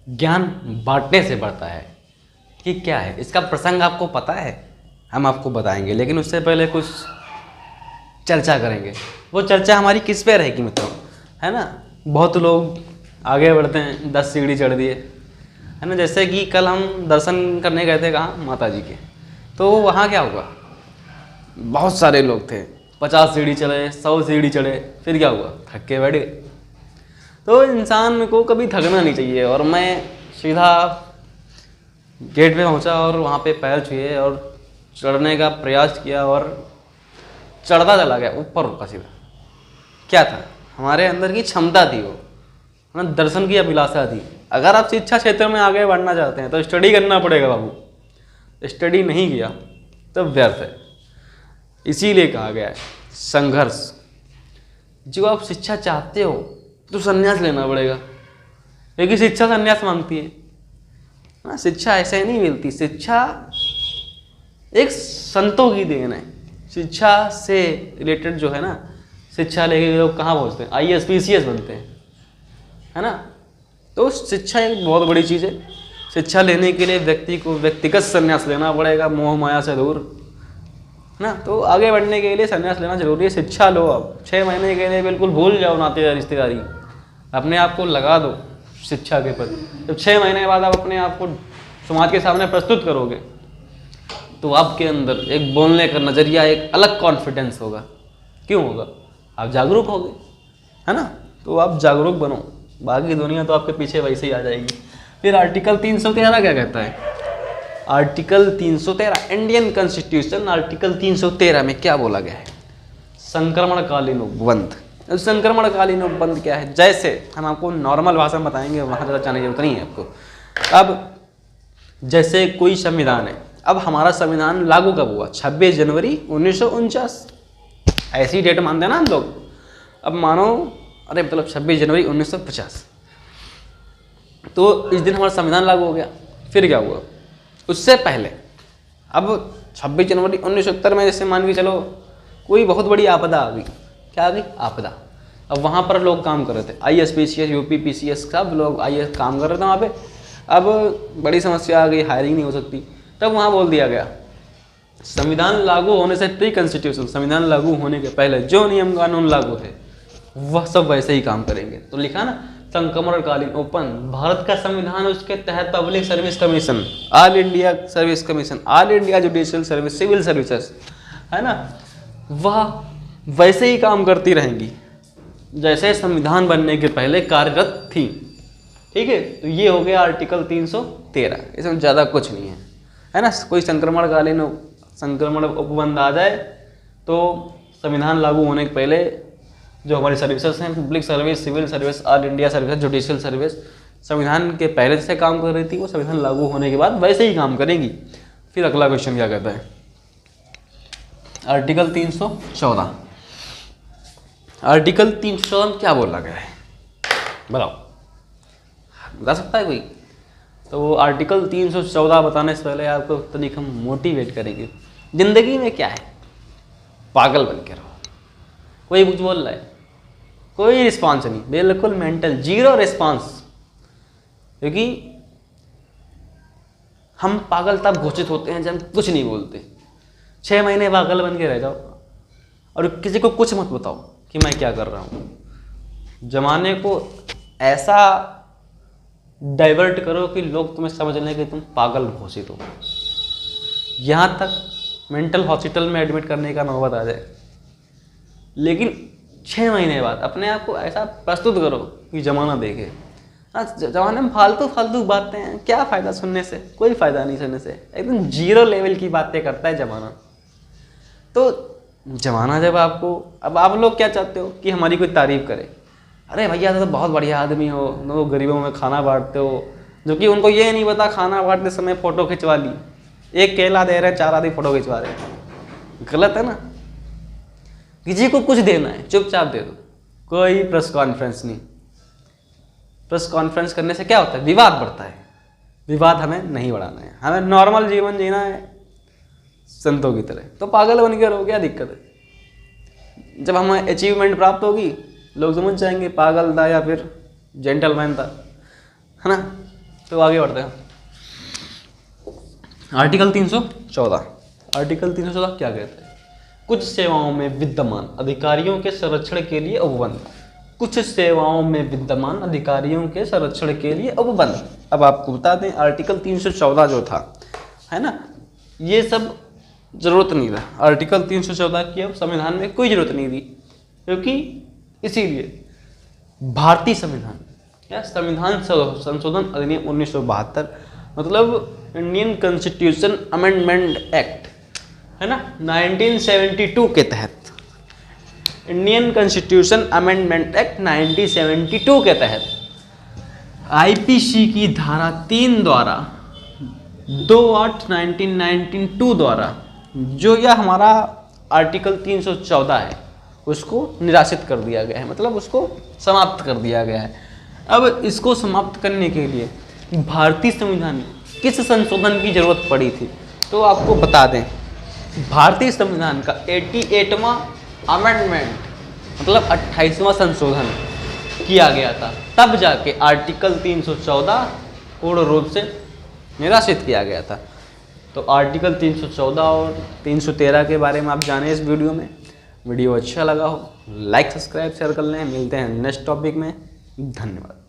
ज्ञान बांटने से बढ़ता है। कि क्या है इसका प्रसंग आपको पता है? हम आपको बताएंगे, लेकिन उससे पहले कुछ चर्चा करेंगे। वो चर्चा हमारी किस पे रहेगी मित्रों, है ना? बहुत लोग आगे बढ़ते हैं, 10 सीढ़ी चढ़ दिए, है ना? जैसे कि कल हम दर्शन करने गए थे कहाँ, माता जी के, तो वहाँ क्या हुआ, बहुत सारे लोग थे, 50 सीढ़ी चढ़े, 100 सीढ़ी चढ़े, फिर क्या हुआ, थक के बैठ गए। तो इंसान को कभी थकना नहीं चाहिए। और मैं सीधा गेट पे पहुंचा और वहाँ पे पैर छुए और चढ़ने का प्रयास किया और चढ़ता चला गया, ऊपर रुका सीधा। क्या था, हमारे अंदर की क्षमता थी, वो है ना, दर्शन की अभिलाषा थी। अगर आप शिक्षा क्षेत्र में आगे बढ़ना चाहते हैं तो स्टडी करना पड़ेगा बाबू। स्टडी नहीं किया तो व्यर्थ है। इसीलिए कहा गया है संघर्ष। जो आप शिक्षा चाहते हो तो संन्यास लेना पड़ेगा, क्योंकि शिक्षा संन्यास मांगती है ना। शिक्षा ऐसे ही नहीं मिलती। शिक्षा एक संतों की देन है। शिक्षा से रिलेटेड जो है ना, शिक्षा लेके लोग कहाँ पहुँचते हैं, IAS PCS बनते हैं, है ना। तो शिक्षा एक बहुत बड़ी चीज़ है। शिक्षा लेने के लिए व्यक्ति को व्यक्तिगत संन्यास लेना पड़ेगा, मोह माया से दूर, है ना। तो आगे बढ़ने के लिए संन्यास लेना जरूरी है। शिक्षा लो। अब 6 महीने के लिए बिल्कुल भूल जाओ नाते रिश्तेदारी, अपने आप को लगा दो शिक्षा के प्रति। जब 6 महीने बाद आप अपने आप को समाज के सामने प्रस्तुत करोगे तो आपके अंदर एक बोलने का नज़रिया, एक अलग कॉन्फिडेंस होगा। क्यों होगा? आप जागरूक होगे, है ना। तो आप जागरूक बनो, बाकी दुनिया तो आपके पीछे वैसे ही आ जाएगी। फिर आर्टिकल 313 क्या कहता है? आर्टिकल 313 इंडियन कॉन्स्टिट्यूशन, आर्टिकल 313 में क्या बोला गया है? संक्रमणकालीन उपबंध। संक्रमणकालीन उपबंध क्या है? जैसे हम आपको नॉर्मल भाषा में बताएंगे, वहाँ ज़्यादा जाने की जरूरत नहीं है आपको। अब जैसे कोई संविधान है, अब हमारा संविधान लागू कब हुआ? 26 जनवरी 1949, ऐसी डेट मानते हैं ना हम लोग। अब मानो, अरे मतलब 26 जनवरी 1950, तो इस दिन हमारा संविधान लागू हो गया। फिर क्या हुआ उससे पहले? अब 26 जनवरी 1970 में जैसे मान के चलो कोई बहुत बड़ी आपदा आ गई। क्या आ गई? आपदा। अब वहाँ पर लोग काम कर रहे थे, IAS PCS UP PCS सब लोग IAS काम कर रहे थे वहाँ पे। अब बड़ी समस्या आ गई, हायरिंग नहीं हो सकती। तब वहाँ बोल दिया गया संविधान लागू होने से प्री कॉन्स्टिट्यूशन, संविधान लागू होने के पहले जो नियम कानून लागू है वह सब वैसे ही काम करेंगे। तो लिखा ना संक्रमणकालीन उपबंध। भारत का संविधान, उसके तहत public service commission, all India service commission, all India judicial service, civil services, है ना, वह वैसे ही काम करती रहेंगी जैसे संविधान बनने के पहले कार्यरत थी। ठीक है, तो ये हो गया आर्टिकल 313। इसमें ज़्यादा कुछ नहीं है ना। कोई संक्रमण उपबंध आ जाए तो संविधान लागू होने के पहले जो हमारी सर्विसेज हैं, public service, civil service, all India service, judicial service, संविधान के पहले से काम कर रही थी, वो संविधान लागू होने के बाद वैसे ही काम करेंगी। फिर अगला क्वेश्चन क्या कहता है? आर्टिकल 314। आर्टिकल 314 में क्या बोला गया है बताओ, बता सकता है कोई? तो आर्टिकल 314 बताने से पहले आपको तनिक हम मोटिवेट करेंगे। जिंदगी में क्या है? पागल बन के रहो। कोई कुछ बोल रहा है, कोई रिस्पॉन्स नहीं, बिल्कुल मेंटल जीरो रिस्पॉन्स। क्योंकि हम पागल तब घोषित होते हैं जब हम कुछ नहीं बोलते। 6 महीने पागल बन के रह जाओ और किसी को कुछ मत बताओ कि मैं क्या कर रहा हूँ। जमाने को ऐसा डाइवर्ट करो कि लोग तुम्हें समझ लें कि तुम पागल घोषित हो। यहाँ तक मेंटल हॉस्पिटल में एडमिट करने का नौबत आ जाए। लेकिन 6 महीने बाद अपने आप को ऐसा प्रस्तुत करो कि जमाना देखे। हाँ, जमाने में फालतू बातें हैं, क्या फ़ायदा सुनने से? कोई फ़ायदा नहीं सुनने से। एकदम जीरो लेवल की बातें करता है जमाना। तो जमाना जब आपको, अब आप लोग क्या चाहते हो कि हमारी कोई तारीफ़ करे? अरे भैया तो बहुत बढ़िया आदमी हो, तो गरीबों में खाना बांटते हो, जो कि उनको ये नहीं पता खाना बांटते समय फ़ोटो खिंचवा ली। एक केला दे रहे हैं, 4 आदमी फ़ोटो खिंचवा रहे हैं। गलत है ना। किसी को कुछ देना है चुपचाप दे दो, कोई प्रेस कॉन्फ्रेंस नहीं। प्रेस कॉन्फ्रेंस करने से क्या होता है? विवाद बढ़ता है। विवाद हमें नहीं बढ़ाना है, हमें नॉर्मल जीवन जीना है संतों की तरह। तो पागल बन के रहो, क्या दिक्कत है? जब हमें अचीवमेंट प्राप्त होगी लोग समझ जाएंगे पागल था या फिर जेंटलमैन था, है ना। तो आगे बढ़ते हैं। आर्टिकल 314, आर्टिकल 314 क्या कहता है? कुछ सेवाओं में विद्यमान अधिकारियों के संरक्षण के लिए उपबंध, कुछ सेवाओं में विद्यमान अधिकारियों के संरक्षण के लिए उपबंध। अब आपको बता दें आर्टिकल 314 जो था, है ना, ये सब जरूरत नहीं था। आर्टिकल 314 की अब संविधान में कोई जरूरत नहीं थी, क्योंकि इसीलिए भारतीय संविधान या संविधान संशोधन अधिनियम 1972, मतलब इंडियन कॉन्स्टिट्यूशन अमेंडमेंट एक्ट, है ना, 1972 के तहत, इंडियन कॉन्स्टिट्यूशन अमेंडमेंट एक्ट 1972 के तहत आईपीसी की धारा 3 द्वारा 2/8/1992 द्वारा जो यह हमारा आर्टिकल 314 है उसको निराशित कर दिया गया है, मतलब उसको समाप्त कर दिया गया है। अब इसको समाप्त करने के लिए भारतीय संविधान में किस संशोधन की जरूरत पड़ी थी? तो आपको बता दें, भारतीय संविधान का 88वां अमेंडमेंट, मतलब 28वां संशोधन किया गया था, तब जाके आर्टिकल 314 पूर्ण रूप से निराशित किया गया था। तो आर्टिकल 314 और 313 के बारे में आप जानें इस वीडियो में। वीडियो अच्छा लगा हो लाइक सब्सक्राइब शेयर कर लें। मिलते हैं नेक्स्ट टॉपिक में। धन्यवाद।